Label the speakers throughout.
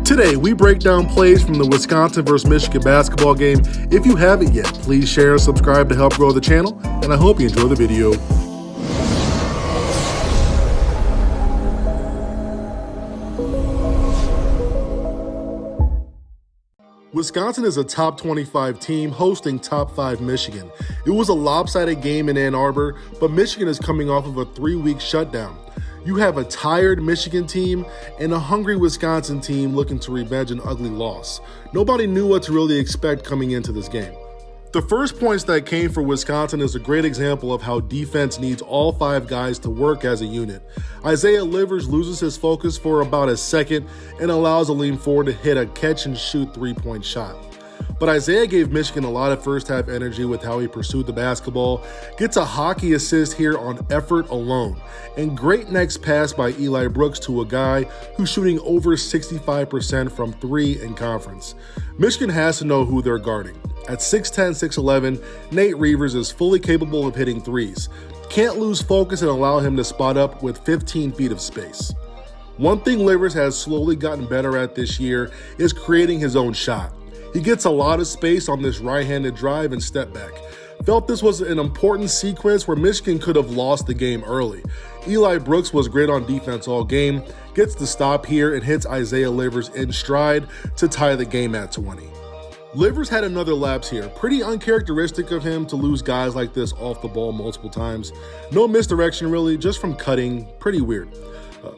Speaker 1: Today, we break down plays from the Wisconsin vs. Michigan basketball game. If you haven't yet, please share and subscribe to help grow the channel, and I hope you enjoy the video. Wisconsin is a top 25 team hosting top 5 Michigan. It was a lopsided game in Ann Arbor, but Michigan is coming off of a 3-week shutdown. You have a tired Michigan team and a hungry Wisconsin team looking to revenge an ugly loss. Nobody knew what to really expect coming into this game. The first points that came for Wisconsin is a great example of how defense needs all 5 guys to work as a unit. Isaiah Livers loses his focus for about a second and allows a lean forward to hit a catch-and-shoot 3-point shot. But Isaiah gave Michigan a lot of first-half energy with how he pursued the basketball, gets a hockey assist here on effort alone, and great next pass by Eli Brooks to a guy who's shooting over 65% from 3 in conference. Michigan has to know who they're guarding. At 6'10", 6'11", Nate Reuvers is fully capable of hitting threes. Can't lose focus and allow him to spot up with 15 feet of space. One thing Livers has slowly gotten better at this year is creating his own shot. He gets a lot of space on this right-handed drive and step back. Felt this was an important sequence where Michigan could have lost the game early. Eli Brooks was great on defense all game, gets the stop here and hits Isaiah Livers in stride to tie the game at 20. Livers had another lapse here. Pretty uncharacteristic of him to lose guys like this off the ball multiple times. No misdirection really, just from cutting. Pretty weird.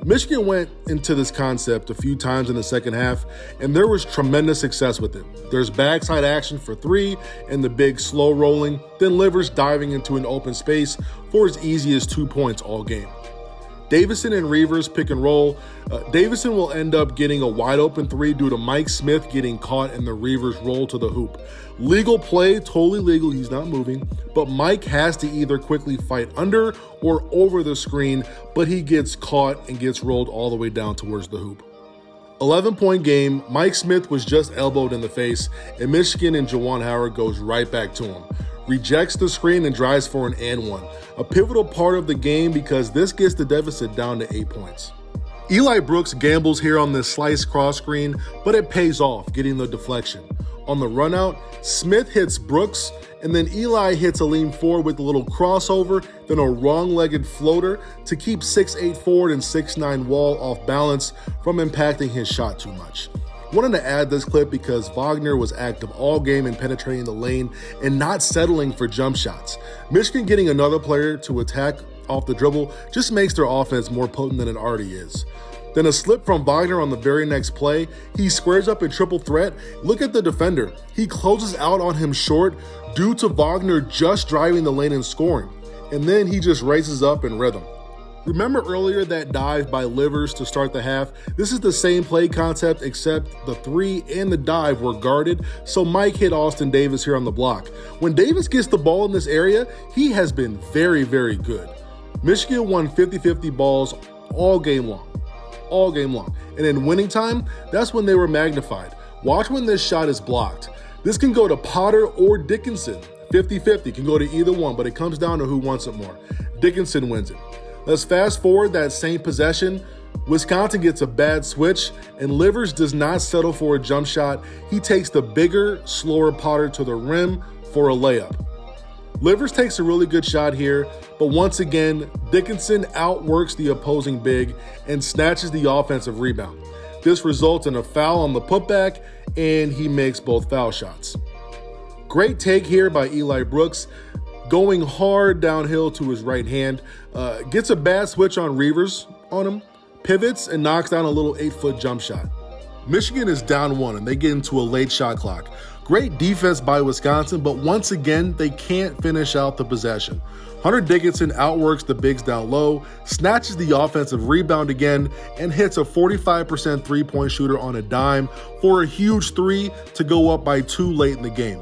Speaker 1: Michigan went into this concept a few times in the second half, and there was tremendous success with it. There's backside action for 3 and the big slow rolling, then Livers diving into an open space for as easy as 2 points all game. Davison and Reuvers pick and roll. Davison will end up getting a wide open 3 due to Mike Smith getting caught in the Reuvers roll to the hoop. Legal play, totally legal, he's not moving, but Mike has to either quickly fight under or over the screen, but he gets caught and gets rolled all the way down towards the hoop. 11-point game, Mike Smith was just elbowed in the face, and Michigan and Juwan Howard goes right back to him. Rejects the screen and drives for an and one. A pivotal part of the game because this gets the deficit down to 8 points. Eli Brooks gambles here on this slice cross screen, but it pays off, getting the deflection. On the run out, Smith hits Brooks, and then Eli hits a lean forward with a little crossover, then a wrong-legged floater to keep 6'8" forward and 6'9" Wall off balance from impacting his shot too much. Wanted to add this clip because Wagner was active all game in penetrating the lane and not settling for jump shots. Michigan getting another player to attack off the dribble just makes their offense more potent than it already is. Then a slip from Wagner on the very next play. He squares up in triple threat. Look at the defender. He closes out on him short due to Wagner just driving the lane and scoring. And then he just races up in rhythm. Remember earlier that dive by Livers to start the half? This is the same play concept except the 3 and the dive were guarded, so Mike hit Austin Davis here on the block. When Davis gets the ball in this area, he has been very, very good. Michigan won 50-50 balls all game long. And in winning time, that's when they were magnified. Watch when this shot is blocked. This can go to Potter or Dickinson. 50-50 can go to either one, but it comes down to who wants it more. Dickinson wins it. Let's fast forward that same possession. Wisconsin gets a bad switch, and Livers does not settle for a jump shot. He takes the bigger, slower Potter to the rim for a layup. Livers takes a really good shot here, but once again, Dickinson outworks the opposing big and snatches the offensive rebound. This results in a foul on the putback, and he makes both foul shots. Great take here by Eli Brooks, going hard downhill to his right hand, gets a bad switch on Reuvers on him, pivots, and knocks down a little 8-foot jump shot. Michigan is down 1, and they get into a late shot clock. Great defense by Wisconsin, but once again, they can't finish out the possession. Hunter Dickinson outworks the bigs down low, snatches the offensive rebound again, and hits a 45% three-point shooter on a dime for a huge 3 to go up by 2 late in the game.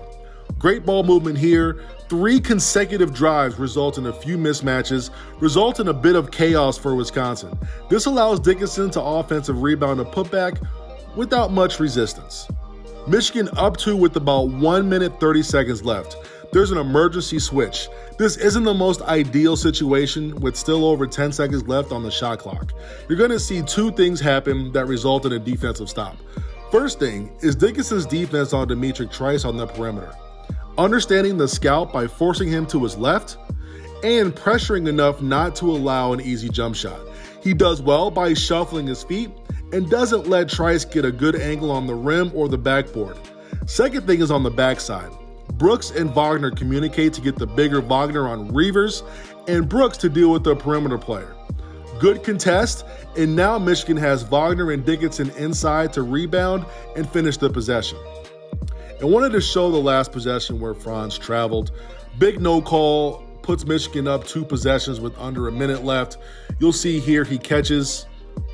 Speaker 1: Great ball movement here. 3 consecutive drives result in a few mismatches, result in a bit of chaos for Wisconsin. This allows Dickinson to offensive rebound a putback without much resistance. Michigan up 2 with about 1 minute 30 seconds left. There's an emergency switch. This isn't the most ideal situation with still over 10 seconds left on the shot clock. You're going to see 2 things happen that result in a defensive stop. First thing is Dickinson's defense on Demetric Trice on the perimeter. Understanding the scout by forcing him to his left and pressuring enough not to allow an easy jump shot. He does well by shuffling his feet and doesn't let Trice get a good angle on the rim or the backboard. Second thing is on the backside. Brooks and Wagner communicate to get the bigger Wagner on Reavers and Brooks to deal with the perimeter player. Good contest, and now Michigan has Wagner and Dickinson inside to rebound and finish the possession. I wanted to show the last possession where Franz traveled. Big no call, puts Michigan up 2 possessions with under a minute left. You'll see here he catches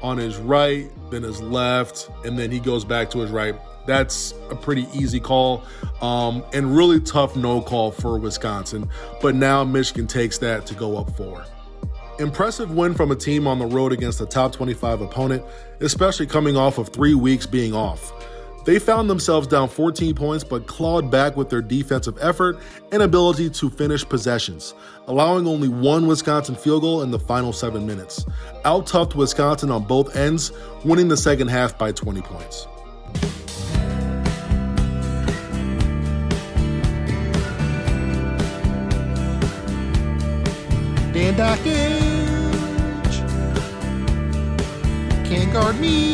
Speaker 1: on his right, then his left, and then he goes back to his right. That's a pretty easy call and really tough no call for Wisconsin. But now Michigan takes that to go up 4. Impressive win from a team on the road against a top 25 opponent, especially coming off of 3 weeks being off. They found themselves down 14 points but clawed back with their defensive effort and ability to finish possessions, allowing only 1 Wisconsin field goal in the final 7 minutes. Out-toughed Wisconsin on both ends, winning the second half by 20 points.
Speaker 2: Dan Dockage can't guard me.